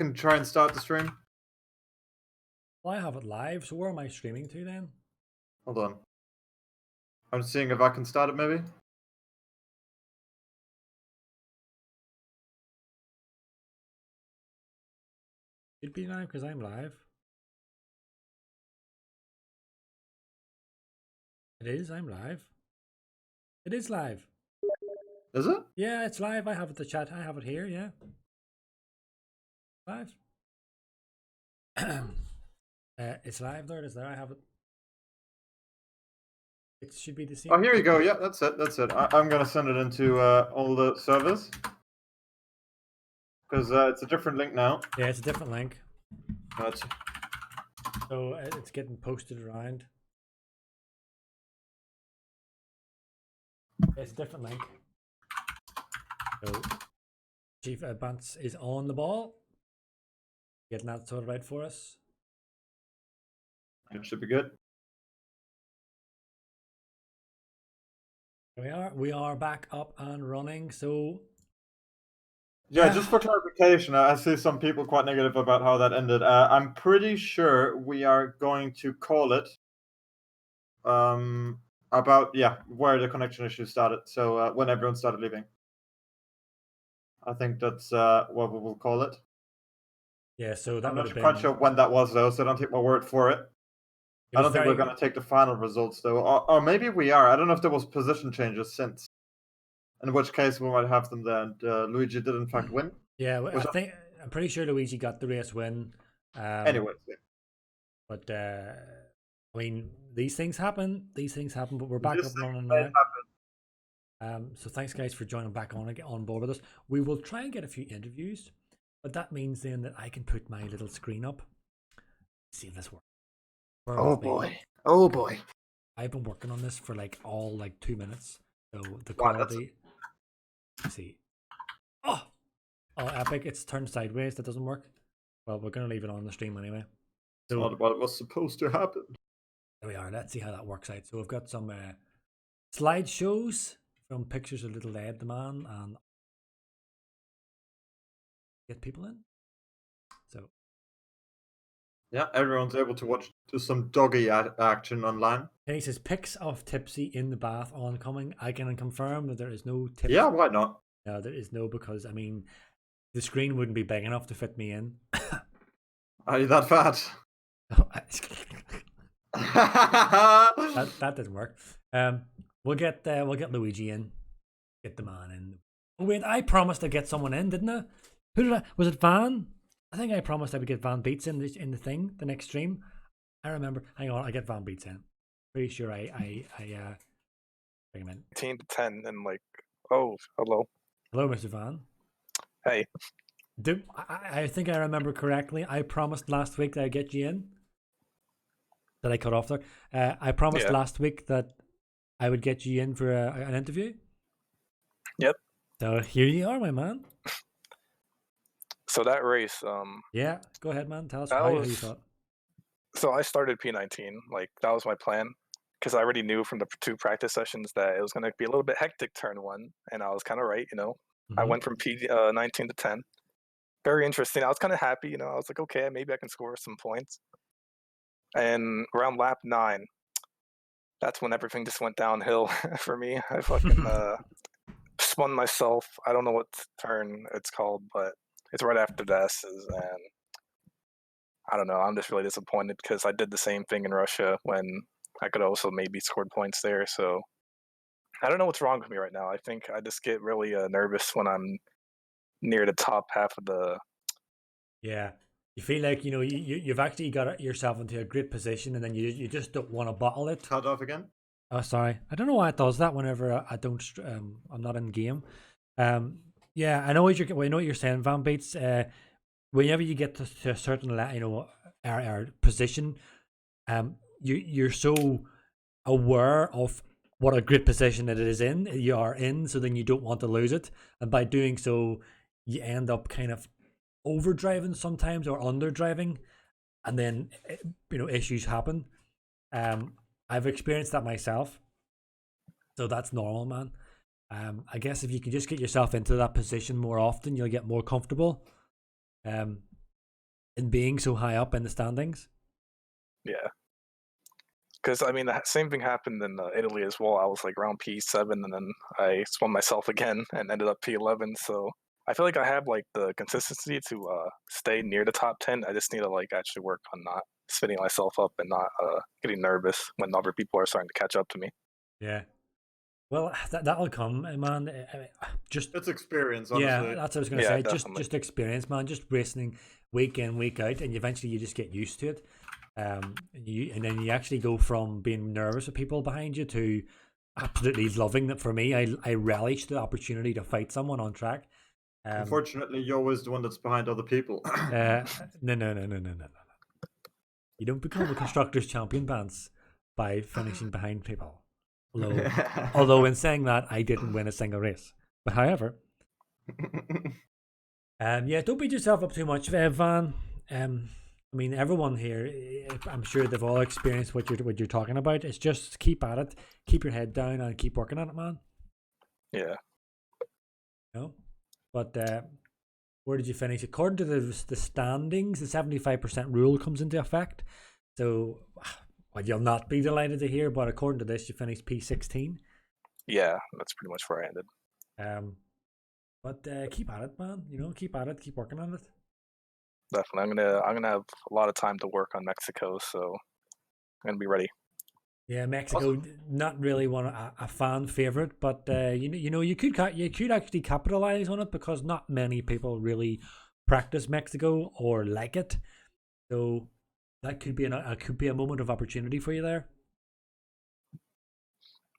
can try and start the stream. Well, I have it live, so where am I streaming to then? Hold on. I'm seeing if I can start it maybe. Should be live because I'm live. It is, I'm live. It is live. Is it? Yeah, it's live. I have it the chat. I have it here, yeah. Live. It's live there, it is there. I have it. It should be the same. Oh, here you go. Yeah, that's it. That's it. I'm gonna send it into all the servers because it's a different link now. Yeah, it's a different link. That's So it's getting posted around. It's a different link. So Chief Advance is on the ball. Getting that sorted out for us. it. Should be good. Here we are back up and running. So Yeah, just for clarification, I see some people quite negative about how that ended. I'm pretty sure we are going to call it about where the connection issue started. So when everyone started leaving, I think that's what we will call it. yeah, so that I'm would not have been quite sure when that was though, so don't take my word for it. I don't think we're going to take the final results though, or maybe we are. I don't know if there was position changes since. In which case we might have them there. And Luigi did in fact win. Yeah, I'm pretty sure Luigi got the race win. Anyways, yeah. But I mean, these things happen. These things happen. But we're back This up thing and running may now. happen. So thanks, guys, for joining back on board with us. We will try and get a few interviews, but that means then that I can put my little screen up. See if this works. Oh boy! Oh boy! I've been working on this for like 2 minutes. So the quality. Let's see. Oh, epic! It's turned sideways. That doesn't work. Well, we're gonna leave it on the stream anyway. So not what was supposed to happen. There we are. Let's see how that works out. So we've got some slideshows from pictures of Little Ed the Man and get people in. So yeah, everyone's able to watch some doggy action online. And he says pics of Tipsy in the bath oncoming. I can confirm that there is no Tipsy. Yeah, why not? No, there is no, because I mean the screen wouldn't be big enough to fit me in. Are you that fat? that didn't work. We'll get Luigi in, get the man in. Oh wait, I promised to get someone in, didn't I? Who did I? Was it Van? I think I promised I would get Van Beats in the thing, the next stream. I remember. Hang on, I get Van Beats in. Pretty sure I bring him in. 18 to 10 and like, oh, hello. Hello, Mr. Van. Hey. I think I remember correctly. I promised last week that I'd get you in. That I cut off there. I promised last week that I would get you in for an interview. Yep. So here you are, my man. So that race, yeah, go ahead, man. Tell us how you thought. So I started P19, like that was my plan, because I already knew from the 2 practice sessions that it was going to be a little bit hectic turn 1, and I was kind of right, you know. I went from P19 to 10. Very interesting. I was kind of happy, you know. I was like, okay, maybe I can score some points. And around lap 9, that's when everything just went downhill for me. I fucking spun myself. I don't know what turn it's called, but it's right after the S's, and I don't know. I'm just really disappointed because I did the same thing in Russia when I could also maybe scored points there. So I don't know what's wrong with me right now. I think I just get really nervous when I'm near the top half of the. Yeah, you feel like, you know, you've actually got yourself into a great position, and then you just don't want to bottle it. Cut off again. Oh, sorry. I don't know why it does that whenever I don't. I'm not in game. Yeah, I know what you're saying, Van Beats. Whenever you get to a certain our position, you're so aware of what a great position you are in, so then you don't want to lose it, and by doing so, you end up kind of overdriving sometimes or underdriving, and then issues happen. I've experienced that myself, so that's normal, man. I guess if you can just get yourself into that position more often, you'll get more comfortable. in being so high up in the standings. Yeah. Because, I mean, the same thing happened in Italy as well. I was like around P7, and then I spun myself again and ended up P11. So I feel like I have like the consistency to stay near the top 10. I just need to like actually work on not spinning myself up and not getting nervous when other people are starting to catch up to me. Yeah. Well, that'll come, man. Just it's experience, honestly. Yeah, that's what I was going to say. Just experience, man. Just racing week in, week out, and eventually you just get used to it. And then you actually go from being nervous with people behind you to absolutely loving that. For me, I relish the opportunity to fight someone on track. Unfortunately, you're always the one that's behind other people. No. You don't become a constructors champion, Vance, by finishing behind people. Although in saying that, I didn't win a single race. But however, don't beat yourself up too much, Van. I mean, everyone here, I'm sure they've all experienced what you're talking about. It's just keep at it, keep your head down, and keep working on it, man. Yeah. No, but where did you finish? According to the standings, the 75% rule comes into effect. So, well, you'll not be delighted to hear, but according to this, you finished P16. Yeah, that's pretty much where I ended. But keep at it, man. Keep at it, keep working on it. Definitely, I'm gonna have a lot of time to work on Mexico, so I'm gonna be ready. Yeah, Mexico, not really a fan favorite, but you could actually capitalize on it because not many people really practice Mexico or like it, so that could be a moment of opportunity for you there.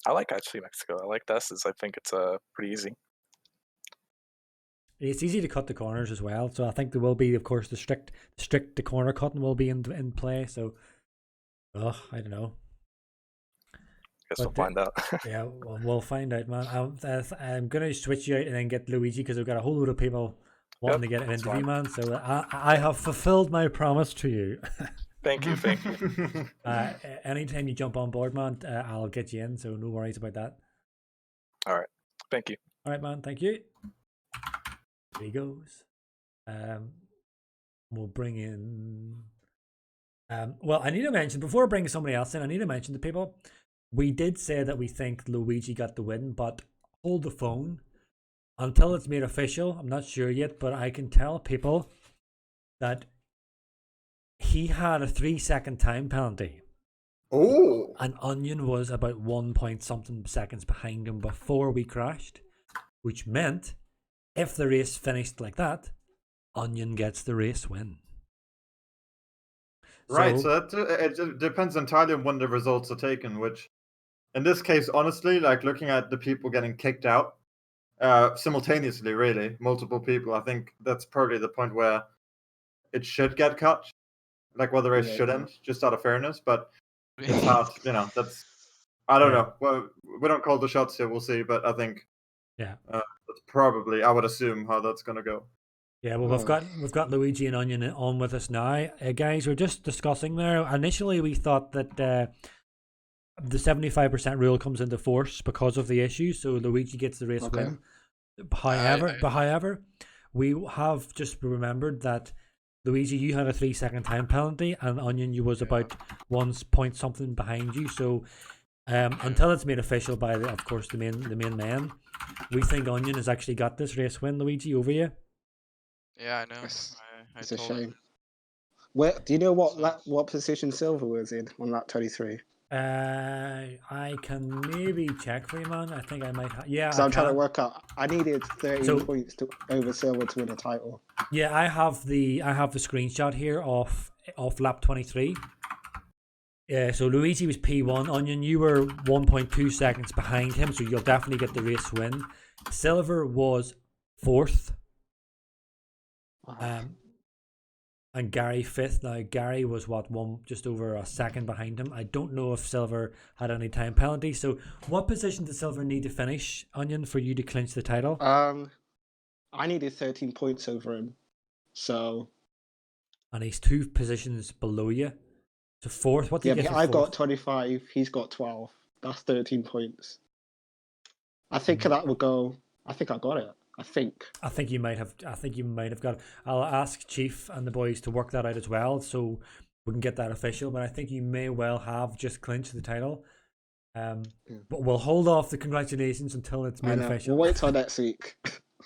I like actually Mexico. I like this. I think it's pretty easy. It's easy to cut the corners as well, so I think there will be, of course, the strict the corner cutting will be in play. So, I don't know. Guess we'll find out. Yeah, we'll find out, man. I'm gonna switch you out and then get Luigi because we've got a whole load of people wanting to get an interview, man. So I have fulfilled my promise to you. Thank you. Anytime you jump on board, man, I'll get you in. So no worries about that. All right. Thank you. All right, man. Thank you. There he goes. We'll bring in. Well, I need to mention before bringing somebody else in. I need to mention to people. We did say that we think Luigi got the win, but hold the phone until it's made official. I'm not sure yet, but I can tell people that he had a 3-second time penalty. Oh! And Onion was about 1 point something seconds behind him before we crashed, which meant if the race finished like that, Onion gets the race win. Right, so it depends entirely on when the results are taken, which in this case, honestly, like looking at the people getting kicked out simultaneously, really, multiple people, I think that's probably the point where it should get cut, like where the race should end, just out of fairness, but it's hard, that's, I don't know. Well, we don't call the shots here, we'll see, but I think that's probably, I would assume, how that's going to go. Yeah, well, we've got Luigi and Onion on with us now. Guys, we're just discussing there. Initially, we thought that the 75% rule comes into force because of the issue, so Luigi gets the race win. However, we have just remembered that Luigi, you had a 3-second time penalty, and Onion, you was about 1 point something behind you. So until it's made official by, of course, the main man, we think Onion has actually got this race win, Luigi, over you. Yeah, I know. It's a shame. Where do you know what position Silver was in on that 23? I can maybe check for you, man. I think I might have. Yeah, so I'm trying to work out. I needed 13 points over Silver to win a title. Yeah, I have the screenshot here of lap 23. Yeah, so Luigi was P1. Onion, you were 1.2 seconds behind him, so you'll definitely get the race win. Silver was 4th. And Gary 5th. Now Gary was just over a second behind him. I don't know if Silver had any time penalty. So what position did Silver need to finish, Onion, for you to clinch the title? I needed 13 points over him. So and he's 2 positions below you. So 4th. What did you get? I've got 25, he's got 12. That's 13 points. I think that will go. I think I got it. I think. I think you might have got. I'll ask Chief and the boys to work that out as well, so we can get that official. But I think you may well have just clinched the title. But we'll hold off the congratulations until it's made official. We'll wait till next week.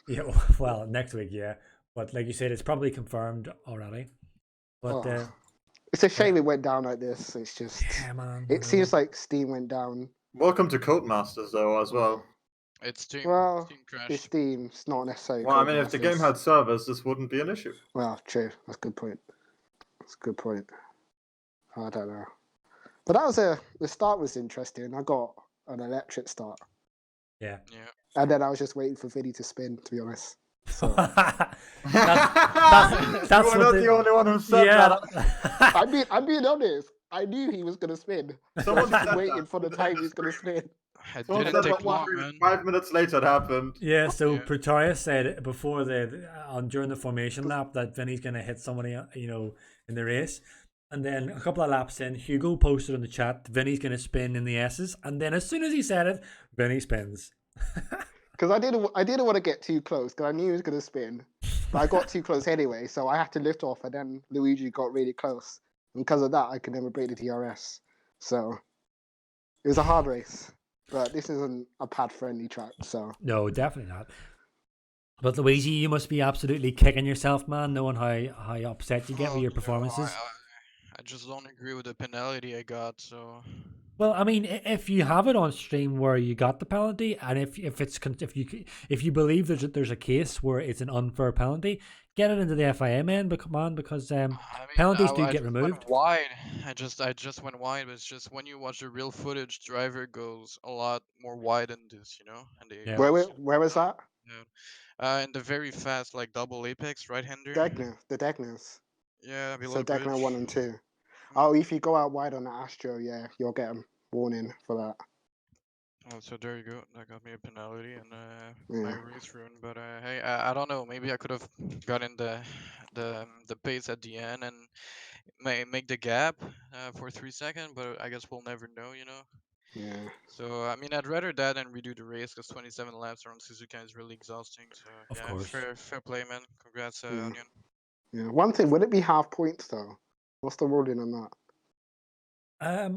Yeah, well, next week, yeah. But like you said, it's probably confirmed already. But it's a shame it went down like this. It's just, yeah, man, it seems like Steam went down. Welcome to Codemasters, though, as well. It's Steam. Well, Steam crash. it's Steam. It's not necessarily. Well, I mean, if the game had servers, this wouldn't be an issue. Well, true. That's a good point. I don't know. But that was the start was interesting. I got an electric start. Yeah. And then I was just waiting for Vinny to spin, to be honest. So. that's You're not the only one who said that. I'm being honest. I knew he was gonna spin. Someone I was said waiting that. for the time he's gonna spin. It Someone didn't said take that long, man. 5 minutes later it happened. Yeah, so Pretorius said before during the formation lap that Vinny's gonna hit somebody, in the race. And then a couple of laps in, Hugo posted in the chat, Vinny's going to spin in the S's. And then as soon as he said it, Vinny spins. Because I didn't want to get too close because I knew he was going to spin. But I got too close anyway, so I had to lift off. And then Luigi got really close. And because of that, I could never break the DRS. So it was a hard race. But this isn't a pad-friendly track, so... No, definitely not. But Luigi, you must be absolutely kicking yourself, man, knowing how upset you get with your performances. I just don't agree with the penalty I got, so... Well, I mean, if you have it on stream where you got the penalty, and if you believe there's a case where it's an unfair penalty, get it into the FIM end, because penalties do get removed. Wide. I just went wide, but it's just when you watch the real footage, driver goes a lot more wide than this, And Yeah. Where was that? In the very fast, like double apex right-hander. The Degners. Yeah, below So bridge. Degner 1 and 2. Oh, if you go out wide on the Astro, yeah, you'll get a warning for that. Oh, so there you go. That got me a penalty and my race ruined. But hey, I don't know. Maybe I could have gotten the pace at the end and make the gap for 3 seconds. But I guess we'll never know, Yeah. So I mean, I'd rather that than redo the race because 27 laps around Suzuka is really exhausting. So Of course. fair play, man. Congrats, Onion. Yeah. One thing, would it be half points though? What's the ruling on that?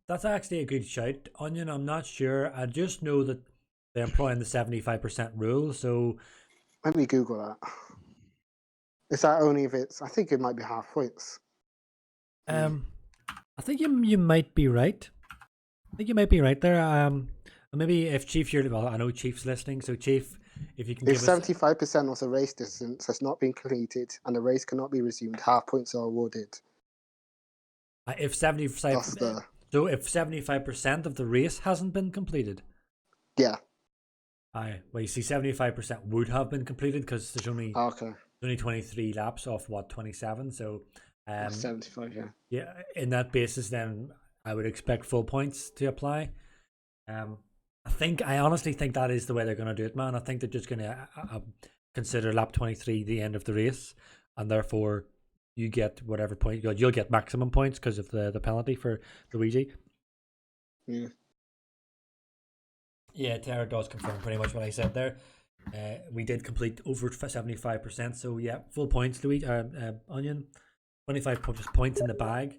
That's actually a good shout, Onion. I'm not sure. I just know that they're employing the 75% rule, so Let me Google that. Is that only if it's? I think it might be half points. I think you might be right. I think you might be right there. Maybe if Chief, I know Chief's listening, so Chief, if you can If give us 75% of the race distance has not been completed and the race cannot be resumed, half points are awarded. if 75, That's the so if 75% of the race hasn't been completed. yeah. Well, you see, 75% would have been completed because there's only Okay. 23 laps off 27. So 75. Yeah. yeah, in that basis, then I would expect full points to apply. I honestly think that is the way they're going to do it, man. I think they're just going to consider lap 23 the end of the race, and therefore you get whatever point you'll get maximum points because of the penalty for Luigi. Yeah. Yeah, Tara does confirm pretty much what I said there. We did complete over 75%, so yeah, full points, Luigi. Onion, 25 points in the bag.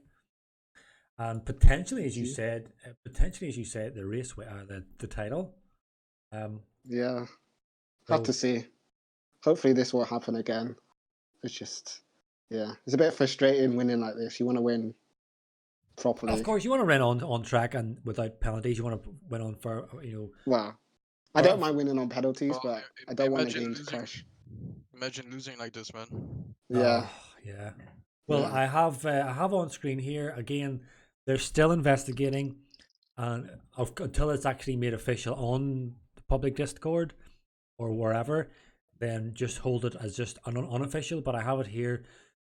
And potentially, as you said, the race, the title. Yeah. Have to see. Hopefully, this will happen again. It's just, it's a bit frustrating winning like this. You want to win properly. Of course, you want to win on track and without penalties. You want to win on for Well, I don't mind winning on penalties, but I don't want the game to losing. crash. Imagine losing like this, man. Yeah. Yeah. Well, Yeah. I have on screen here again. They're still investigating, and until it's actually made official on the public Discord or wherever, then just hold it as just unofficial. But I have it here.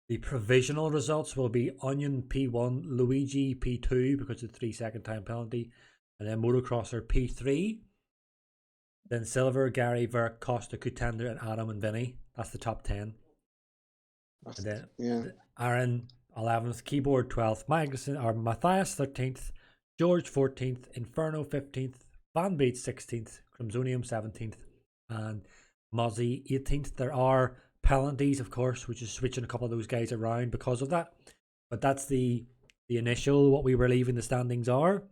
The provisional results will be Onion P1, Luigi P2 because of the 3 second time penalty, and then Motocrosser P3. Then Silver, Gary, Verk, Costa, Kutender, and Adam and Vinny. That's the top 10. And then Aaron 11th, Keyboard 12th, Matthias 13th, George 14th, Inferno 15th, Van Beat 16th, Crimsonium 17th, and Mozzie 18th. There are penalties, of course, which is switching a couple of those guys around because of that. But that's the initial what we were leaving the standings are.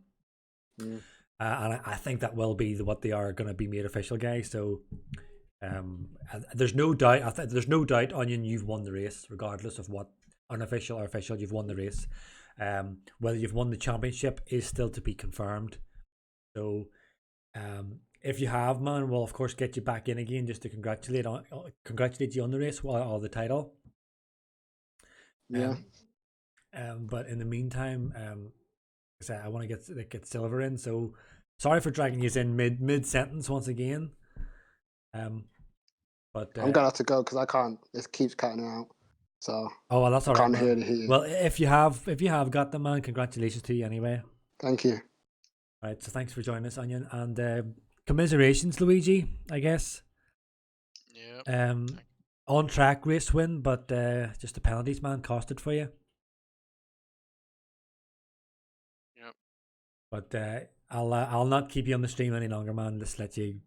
And I think that will be what they are going to be made official, guys. So there's no doubt. There's no doubt, Onion, you've won the race, regardless of what unofficial or official. You've won the race. Whether you've won the championship is still to be confirmed. So, if you have, man, we'll of course get you back in again just to congratulate you on the race or the title. Yeah. But in the meantime, I want to get Silver in. So sorry for dragging you in mid sentence once again. But I'm gonna have to go because I can't. It keeps cutting out. So well, that's all right. Can't hear the heat. Well, if you have got them, man, congratulations to you anyway. Thank you. All right, so thanks for joining us, Onion, and commiserations, Luigi. I guess. Yeah. On track race win, but just the penalties, man, cost it for you. Yep. But I'll not keep you on the stream any longer, man. Just let you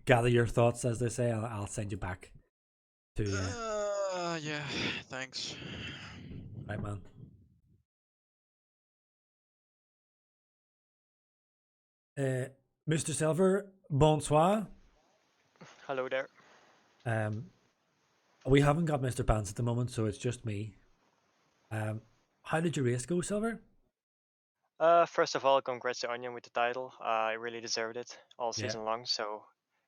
gather your thoughts, as they say. I'll send you back to Yeah. Thanks. right, man. Mr. Silver, bonsoir. Hello there. We haven't got Mr. Pants at the moment, so it's just me. How did your race go, Silver? First of all, congrats to Onion with the title. I really deserved it all season long, so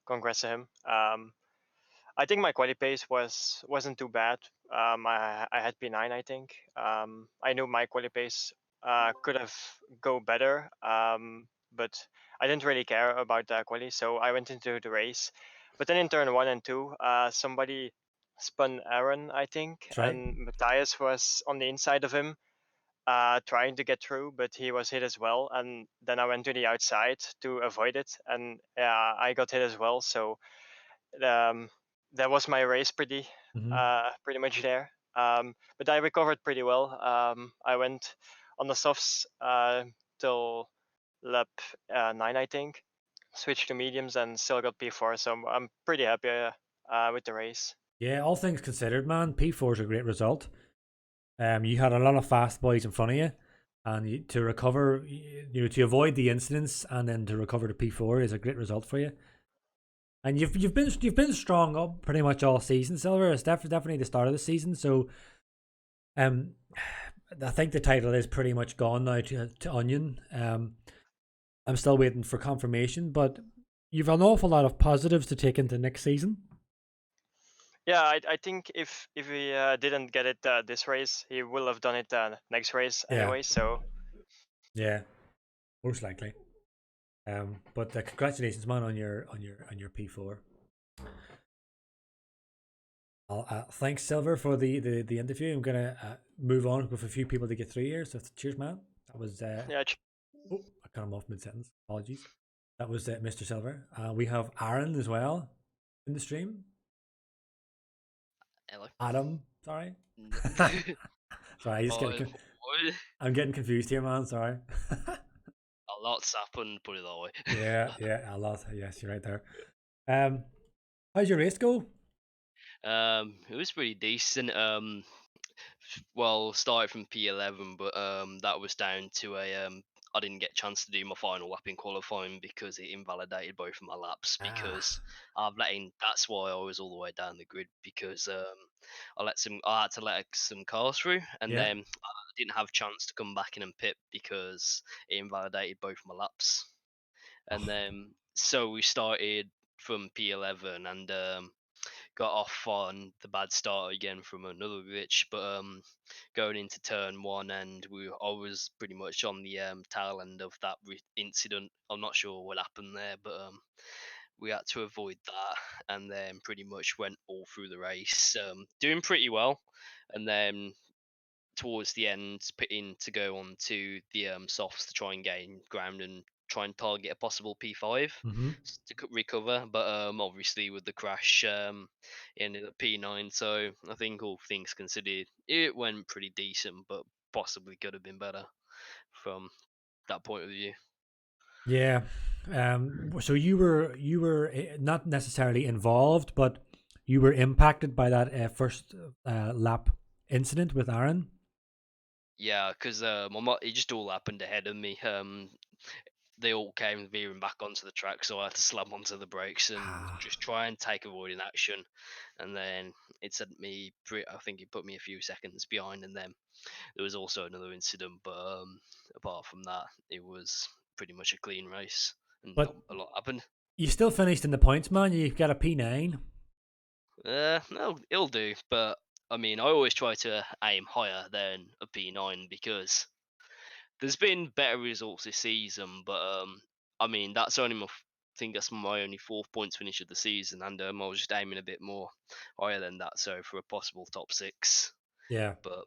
congrats to him. I think my quali pace wasn't too bad. I had P9, I think. I knew my quali pace could have go better, but I didn't really care about the quali, so I went into the race. But then in turn 1 and 2, somebody spun Aaron, I think, right. and Matthias was on the inside of him, trying to get through, but he was hit as well. And then I went to the outside to avoid it, and I got hit as well. So that was my race pretty much there. But I recovered pretty well. I went on the softs till lap 9, I think. Switched to mediums and still got P4. So I'm pretty happy with the race. Yeah, all things considered, man, P4 is a great result. You had a lot of fast boys in front of you, and to recover, to avoid the incidents and then to recover to P4 is a great result for you. And you've been strong up pretty much all season, Silver. It's definitely the start of the season. So, I think the title is pretty much gone now to Onion. I'm still waiting for confirmation, but you've an awful lot of positives to take into next season. Yeah, I think if he didn't get it this race, he will have done it next race anyway. So yeah, most likely. But congratulations, man, on your P4. Thanks, Silver, for the interview. I'm gonna move on with a few people to get through here. So cheers, man. That was yeah. Oh, I cut him off mid sentence. Apologies. That was Mr. Silver. We have Aaron as well in the stream. Hello. Adam, sorry. Sorry, I'm getting confused here, man. Sorry. A lot's happened, put it that way. yeah, a lot. Yes, you're right there. How's your race go? It was pretty decent. Well, started from P11, but that was down to I didn't get a chance to do my final lap in qualifying because it invalidated both of my laps because that's why I was all the way down the grid because I had to let some cars through and then I didn't have a chance to come back in and pit because it invalidated both my laps. And then so we started from P11 and got off on the bad start again from another glitch, but going into turn 1 and I was pretty much on the tail end of that incident. I'm not sure what happened there, but we had to avoid that and then pretty much went all through the race, doing pretty well, and then towards the end pitting to go on to the softs to try and gain ground and try and target a possible P5 to recover, but obviously with the crash ended at P9, so I think all things considered it went pretty decent, but possibly could have been better from that point of view. Yeah, So you were not necessarily involved, but you were impacted by that first lap incident with Aaron. Yeah, because it just all happened ahead of me. They all came veering back onto the track, so I had to slam onto the brakes and just try and take avoiding action. And then it sent me, I think it put me a few seconds behind. And then there was also another incident, but apart from that, it was pretty much a clean race, and But not a lot happened. you still finished in the points, man. You got a P9. No, it'll do. But I mean, I always try to aim higher than a P9 because there's been better results this season, but I mean that's only I think that's my only 4th points finish of the season, and I was just aiming a bit more higher than that, so for a possible top 6. Yeah. But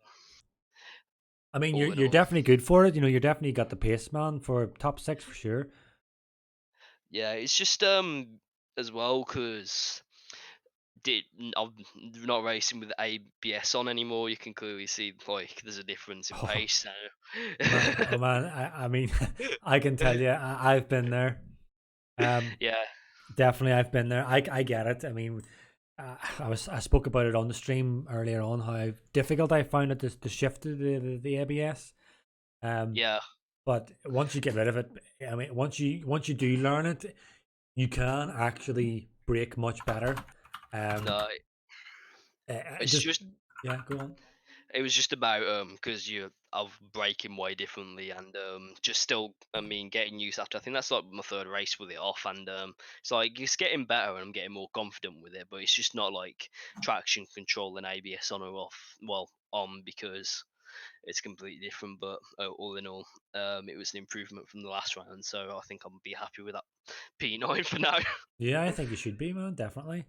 I mean, all in you're all, definitely good for it. You know, you're definitely got the pace, man, for top 6 for sure. yeah, it's just as well because I'm not racing with ABS on anymore. You can clearly see like there's a difference in pace now. Oh man, I mean, I can tell you, I've been there. Yeah, Definitely, I've been there. I get it. I mean, I spoke about it on the stream earlier on how difficult I found it to shift to the ABS. yeah. But once you get rid of it, I mean, once you do learn it, you can actually brake much better. No, it's just yeah, go on. it was just about because I'm braking way differently and just still I mean getting used after I think that's like my 3rd race with it off, and it's like it's getting better and I'm getting more confident with it, but it's just not like traction control and ABS on or off, well on, because it's completely different. But all in all, it was an improvement from the last round, so I think I'll be happy with that P9 for now. Yeah, I think you should be, man. Definitely,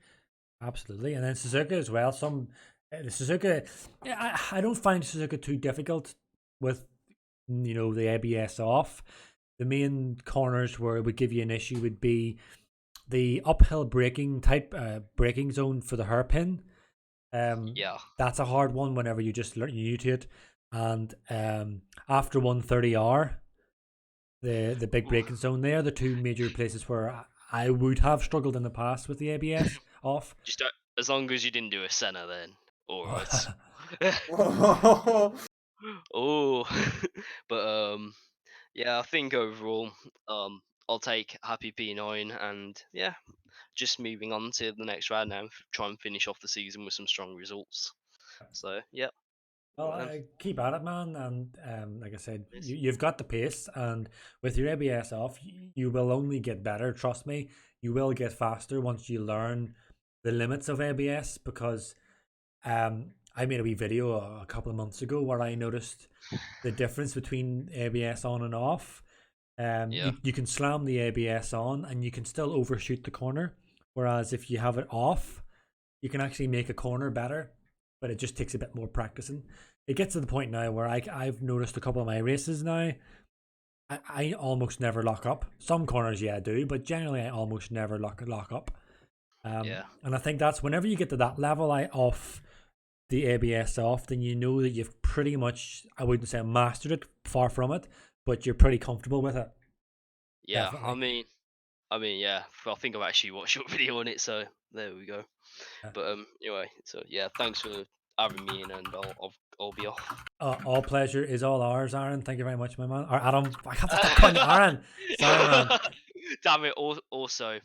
absolutely. And then Suzuka as well. The Suzuka, yeah, I don't find Suzuka too difficult with the ABS off. The main corners where it would give you an issue would be the uphill braking type braking zone for the hairpin. Yeah, That's a hard one whenever you just learn new to it. And after 130R, the big braking zone there, the 2 major places where I would have struggled in the past with the ABS off. just as long as you didn't do a Senna, then all right. Oh, but yeah, I think overall, I'll take happy P9, and yeah, just moving on to the next round now, try and finish off the season with some strong results. So yeah, Well, right then. keep at it, man. And like I said, Yes. you've got the pace, and with your ABS off, you will only get better. Trust me, you will get faster once you learn the limits of ABS. Because I made a wee video a couple of months ago where I noticed the difference between ABS on and off. Yeah, You can slam the ABS on and you can still overshoot the corner, whereas if you have it off, you can actually make a corner better, but it just takes a bit more practicing. It gets to the point now where I've noticed a couple of my races now, I almost never lock up. Some corners, yeah, I do, but generally I almost never lock up. yeah, And I think that's whenever you get to that level, I off the ABS off, then you know that you've pretty much, I wouldn't say mastered it, far from it, but you're pretty comfortable with it. yeah. Definitely. I mean, yeah. I think I've actually watched your video on it, so there we go. Yeah. But anyway, so yeah, thanks for having me in, and I'll be off. All pleasure is all ours, Aaron. Thank you very much, my man. Or Adam, I have to stop calling you Aaron. Sorry, man. Damn it! Also,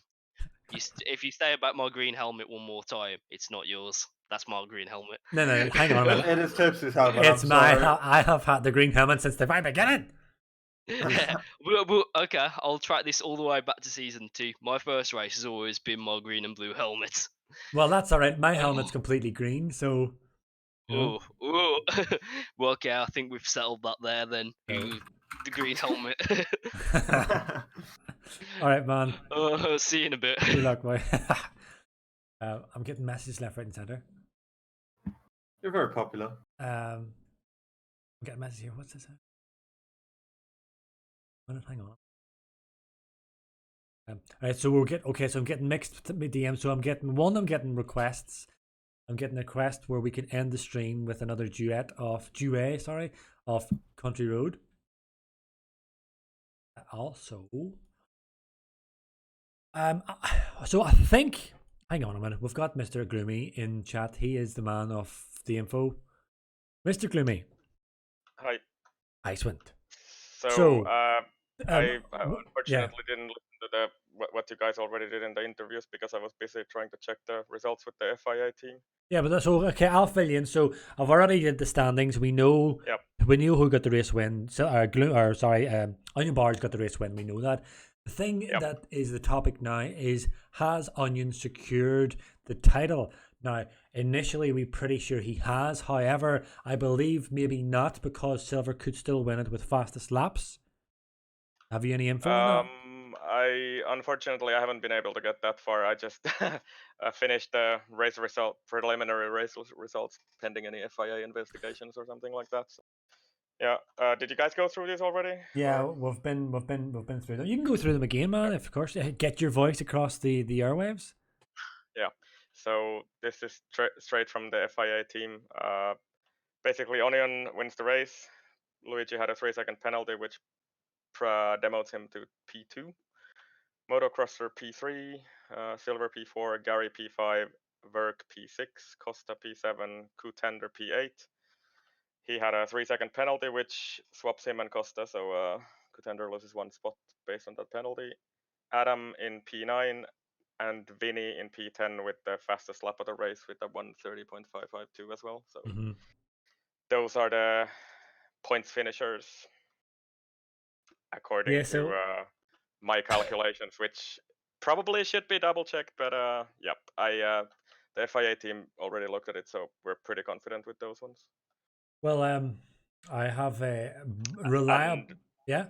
if you say about my green helmet one more time, it's not yours. That's my green helmet. No, hang on a minute. It is Tipsy's helmet. It's I'm my. sorry. I have had the green helmet since the very beginning. Okay, I'll track this all the way back to season 2. My first race has always been my green and blue helmet. Well, that's all right. My helmet's completely green, so. Oh, well, okay, I think we've settled that there then. No. The green helmet. All right, man. See you in a bit. Good luck, boy. I'm getting messages left, right, and center. You're very popular. I'm getting a message here. What's this? Hang on. All right, so so I'm getting mixed DMs. So I'm getting requests. I'm getting a request where we can end the stream with another duet of Country Road. Also, So I think, hang on a minute, we've got Mr. Gloomy in chat. He is the man of the info. Mr. Gloomy. Hi. Icewind. So, I yeah. unfortunately didn't listen to what you guys already did in the interviews because I was busy trying to check the results with the FIA team. Yeah, but so okay, I'll fill you in. So I've already did the standings. We know who got the race win. So Onion Bars got the race win. We know that. The thing that is the topic now is, has Onion secured the title? Now, initially we're pretty sure he has. However, I believe maybe not, because Silver could still win it with fastest laps. Have you any info on that? Unfortunately, I haven't been able to get that far. I just finished the preliminary race results, pending any FIA investigations or something like that. So, yeah. Did you guys go through this already? Yeah, we've been through them. You can go through them again, man. Of course, get your voice across the airwaves. Yeah. So this is straight from the FIA team. Basically, Onion wins the race. Luigi had a 3-second penalty, which demotes him to P2. Motocrosser P3, Silver P4, Gary P5, Verk P6, Costa P7, Contender P8. He had a 3-second penalty, which swaps him and Costa, so Contender loses 1 spot based on that penalty. Adam in P9 and Vinny in P10 with the fastest lap of the race with a 1:30.552 as well. So those are the points finishers according to my calculations, which probably should be double checked, but the FIA team already looked at it, so we're pretty confident with those ones. Well, I have a reliable, and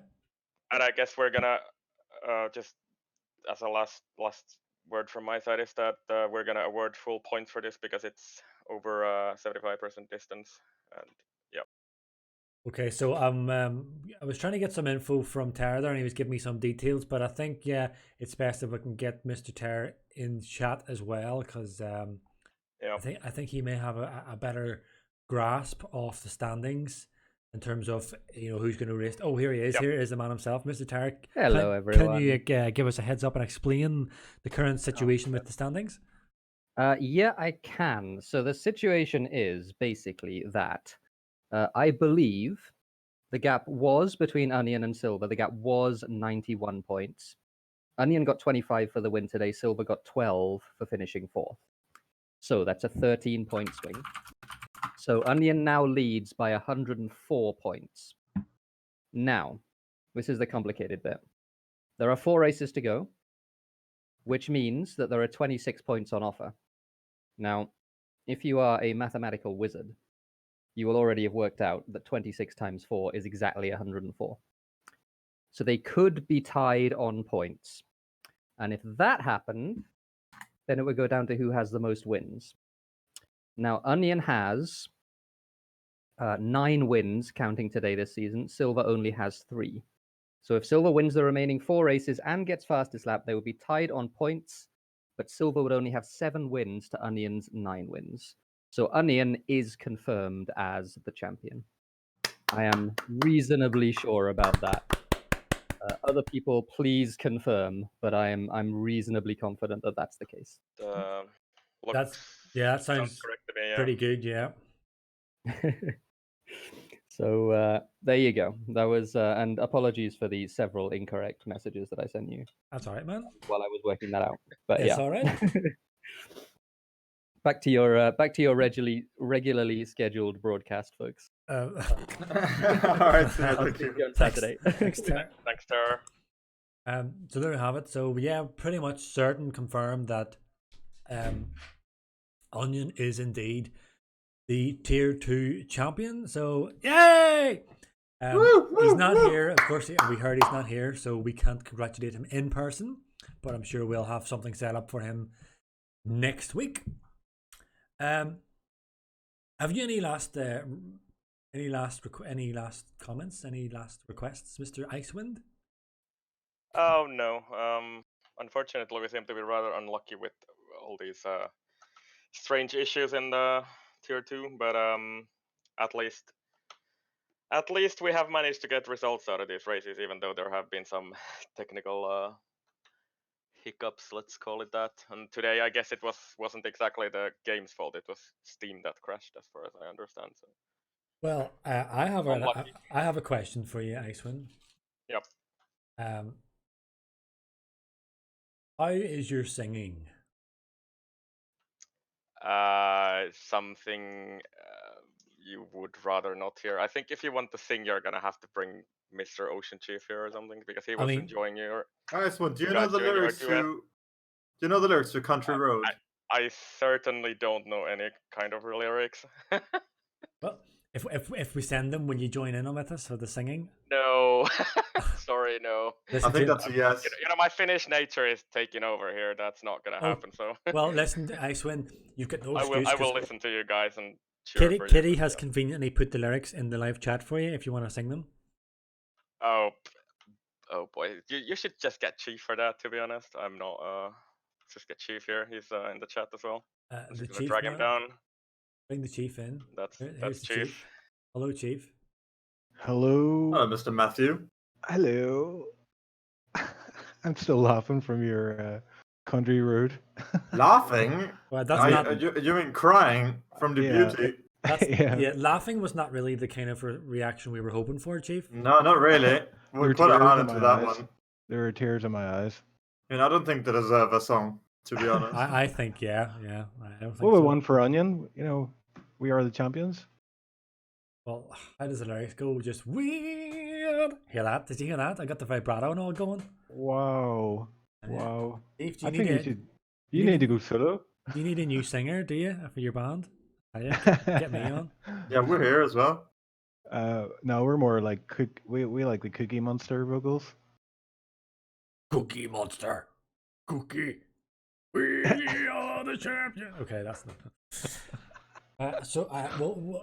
I guess we're gonna just as a last word from my side is that we're gonna award full points for this because it's over 75% distance, and Okay, so I was trying to get some info from Tara there, and he was giving me some details, but I think it's best if we can get Mr. Tara in chat as well, because I think he may have a better grasp of the standings in terms of who's going to race. Oh, here he is. Here is the man himself, Mr. Tara. Hello, everyone. Can you give us a heads up and explain the current situation with the standings? Yeah, I can. So the situation is basically that I believe the gap was between Onion and Silver. The gap was 91 points. Onion got 25 for the win today. Silver got 12 for finishing 4th. So that's a 13-point swing. So Onion now leads by 104 points. Now, this is the complicated bit. There are 4 races to go, which means that there are 26 points on offer. Now, if you are a mathematical wizard, you will already have worked out that 26 times 4 is exactly 104. So they could be tied on points. And if that happened, then it would go down to who has the most wins. Now, Onion has 9 wins counting today this season. Silver only has 3. So if Silver wins the remaining 4 races and gets fastest lap, they would be tied on points, but Silver would only have 7 wins to Onion's 9 wins. So Onion is confirmed as the champion. I am reasonably sure about that. Other people, please confirm, but I'm reasonably confident that that's the case. That sounds correct to me, pretty good, yeah. So there you go. That was and apologies for the several incorrect messages that I sent you. That's all right, man. While I was working that out, but it's all right. Back to your regularly scheduled broadcast, folks. All right, Saturday. Thanks, Tara. So there we have it. So yeah, pretty much certain confirmed that Onion is indeed the Tier 2 champion. So yay! He's not here. Of course, we heard he's not here, so we can't congratulate him in person. But I'm sure we'll have something set up for him next week. Have you any last comments? Any last requests, Mr. Icewind? Oh no. Unfortunately, we seem to be rather unlucky with all these strange issues in the Tier 2, but at least we have managed to get results out of these races, even though there have been some technical hiccups, let's call it that. And today, I guess it wasn't exactly the game's fault. It was Steam that crashed, as far as I understand. So. Well, I have a question for you, Icewind. Yep. How is your singing? Something you would rather not hear. I think if you want to sing, you're gonna have to bring Mr. OceanChief here or something, because he was enjoying your. Icewind, do you know the lyrics to? Do you know the lyrics to Country Road? I certainly don't know any kind of lyrics. Well, if we send them, will you join in on with us for the singing? No, sorry, no. I think that's a yes. You know, my Finnish nature is taking over here. That's not gonna happen. So. Well, listen, Icewind, you've got no excuse. I will listen to you guys and. Kitty has conveniently put the lyrics in the live chat for you if you want to sing them. Oh boy, you should just get Chief for that. To be honest, I'm not. Just get Chief here. He's in the chat as well. The Chief. Drag him down. Bring the Chief in. That's Chief. Hello, Chief. Hello. Hello, Mr. Matthew. Hello. I'm still laughing from your Country Road. Laughing? Well, that's not. You mean crying from the beauty? Yeah, laughing was not really the kind of reaction we were hoping for, Chief. No, not really. We put our hand into that one. There were tears in my eyes. And I don't think they deserve a song, to be honest. I think, yeah. I don't think we won for Onion. You know, we are the champions. Well, how does the lyrics go? Just weird. Hear that? Did you hear that? I got the vibrato and all going. Wow. Chief, I think you need to go solo. Do you need a new singer, do you, for your band? Get me on. Yeah, we're here as well. No, we're more like we like the Cookie Monster vocals. Cookie Monster. Cookie. We are the champion. Okay, that's not.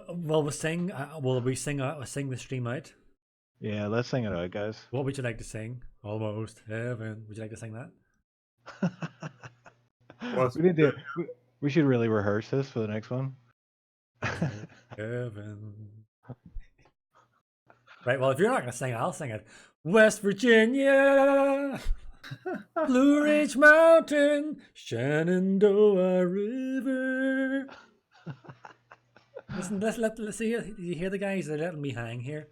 Will we sing? Will we sing the stream out? Yeah, let's sing it out, guys. What would you like to sing? Almost Heaven. Would you like to sing that? We should really rehearse this for the next one. Heaven. Right, well, if you're not going to sing it, I'll sing it. West Virginia, Blue Ridge Mountain, Shenandoah River. Listen, let's see. You hear the guys? They're letting me hang here.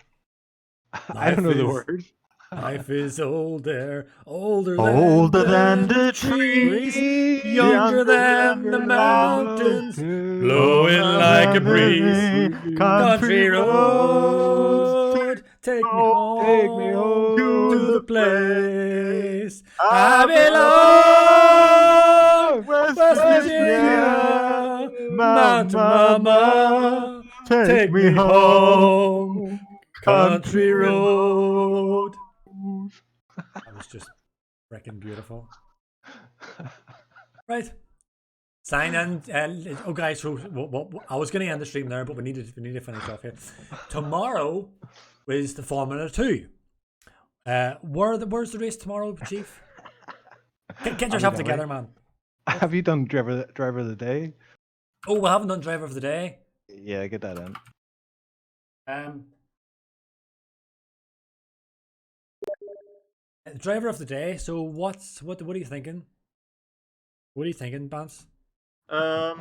I don't know the words. Life is older than the trees, younger than the mountains, blowing like a breeze. Country road, take me home to the place I belong. West Virginia, Mountain Mama, take me home. Country road. That was just freaking beautiful. Right. Sign in. Guys, so I was going to end the stream there, but we need to finish off here. Tomorrow is the Formula 2. Where's the race tomorrow, Chief? Get yourself together, man. Have you done driver of the day? Oh, we haven't done driver of the day. Yeah, get that in. Driver of the day. So what are you thinking? What are you thinking, Bance? We'll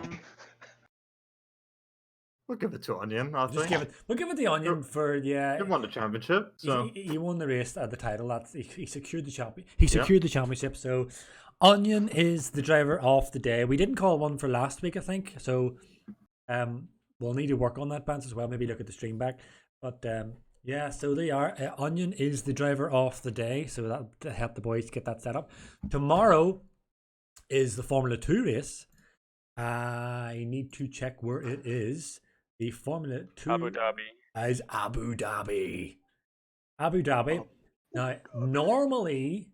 give it to Onion. We'll give it the Onion for He won the championship. So he won the race at the title. He secured the champion. He secured the championship. So Onion is the driver of the day. We didn't call one for last week, I think. So we'll need to work on that, Bance, as well. Maybe look at the stream back. But yeah, so they are. Onion is the driver of the day, so that helped the boys get that set up. Tomorrow is the Formula 2 race. I need to check where it is. The Formula 2 Abu Dhabi. Is Abu Dhabi. Abu Dhabi. Oh. Now, normally,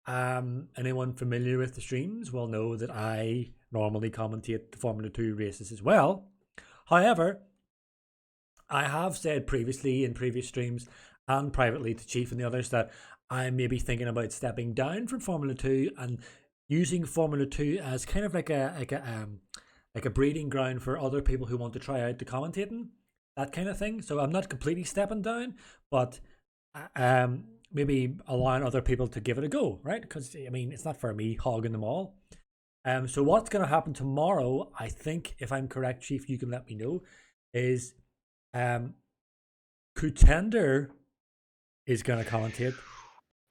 anyone familiar with the streams will know that I normally commentate the Formula 2 races as well. However, I have said previously in previous streams and privately to Chief and the others that I may be thinking about stepping down from Formula 2 and using Formula 2 as kind of like a breeding ground for other people who want to try out the commentating, that kind of thing. So I'm not completely stepping down, but maybe allowing other people to give it a go, right? Because I mean, it's not for me hogging them all. So what's going to happen tomorrow? I think, if I'm correct, Chief, you can let me know. Is Contender is going to commentate.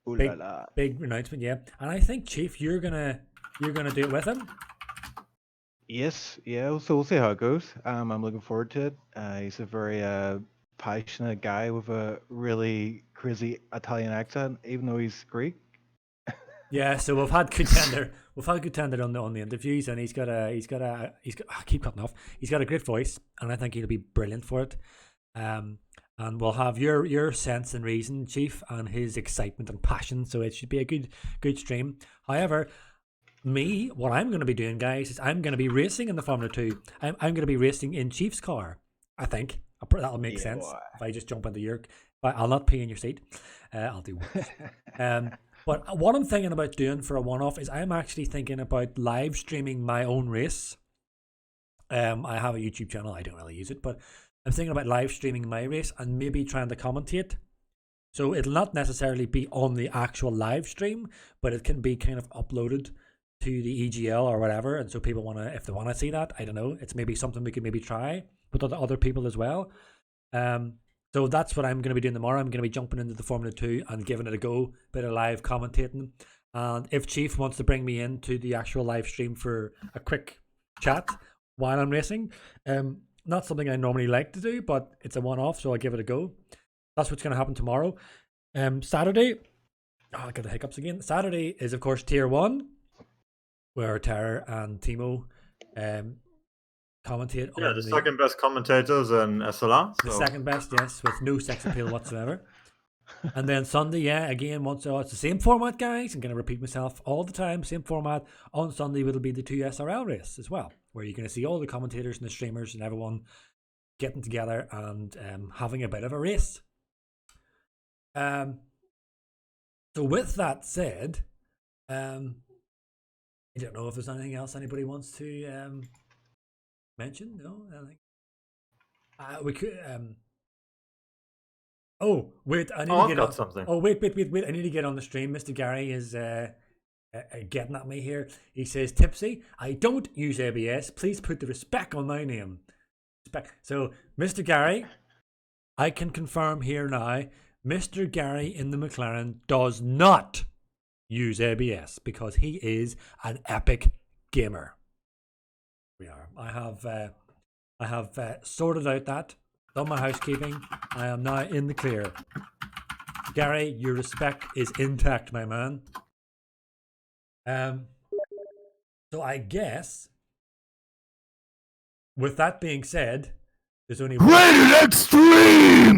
Ooh Big, la la. big announcement, yeah. And I think, Chief, you're gonna do it with him. Yes, yeah. So we'll see how it goes. I'm looking forward to it. He's a very passionate guy with a really crazy Italian accent, even though he's Greek. Yeah, so we've had Contender on the interviews, and he's got I keep cutting off. He's got a great voice, and I think he'll be brilliant for it. And we'll have your sense and reason, Chief, and his excitement and passion. So it should be a good stream. However, what I'm going to be doing, guys, is I'm going to be racing in the Formula 2. I'm going to be racing in Chief's car. I think that'll make sense if I just jump into your. I'll not pee in your seat. I'll do worse. But what I'm thinking about doing for a one-off is I'm actually thinking about live streaming my own race. I have a YouTube channel. I don't really use it, but I'm thinking about live streaming my race and maybe trying to commentate. So it'll not necessarily be on the actual live stream, but it can be kind of uploaded to the EGL or whatever. And so people if they want to see that, I don't know, it's maybe something we could maybe try with other people as well. So that's what I'm going to be doing tomorrow. I'm going to be jumping into the Formula 2 and giving it a go, bit of live commentating. And if Chief wants to bring me into the actual live stream for a quick chat while I'm racing, not something I normally like to do, but it's a one-off, so I'll give it a go. That's what's going to happen tomorrow. Saturday, I got the hiccups again. Saturday is, of course, Tier 1, where Tara and Thimo commentate. Yeah, the second best commentators in SLR. The second best, yes, with no sex appeal whatsoever. And then Sunday, yeah, again, it's the same format, guys. I'm going to repeat myself all the time. Same format. On Sunday, it'll be the 2 SRL race as well, where you're going to see all the commentators and the streamers and everyone getting together and having a bit of a race. So with that said, I don't know if there's anything else anybody wants to mention. No, I think we could. Oh wait, I need to get on something. Oh wait! I need to get on the stream. Mr. Gary is getting at me here. He says, "Tipsy, I don't use ABS. Please put the respect on my name." So, Mr. Gary, I can confirm here now, Mr. Gary in the McLaren does not use ABS because he is an epic gamer. We are. I have sorted out that. Done my housekeeping. I am now in the clear. Gary, your respect is intact, my man. So I guess, with that being said, there's only Rated Extreme!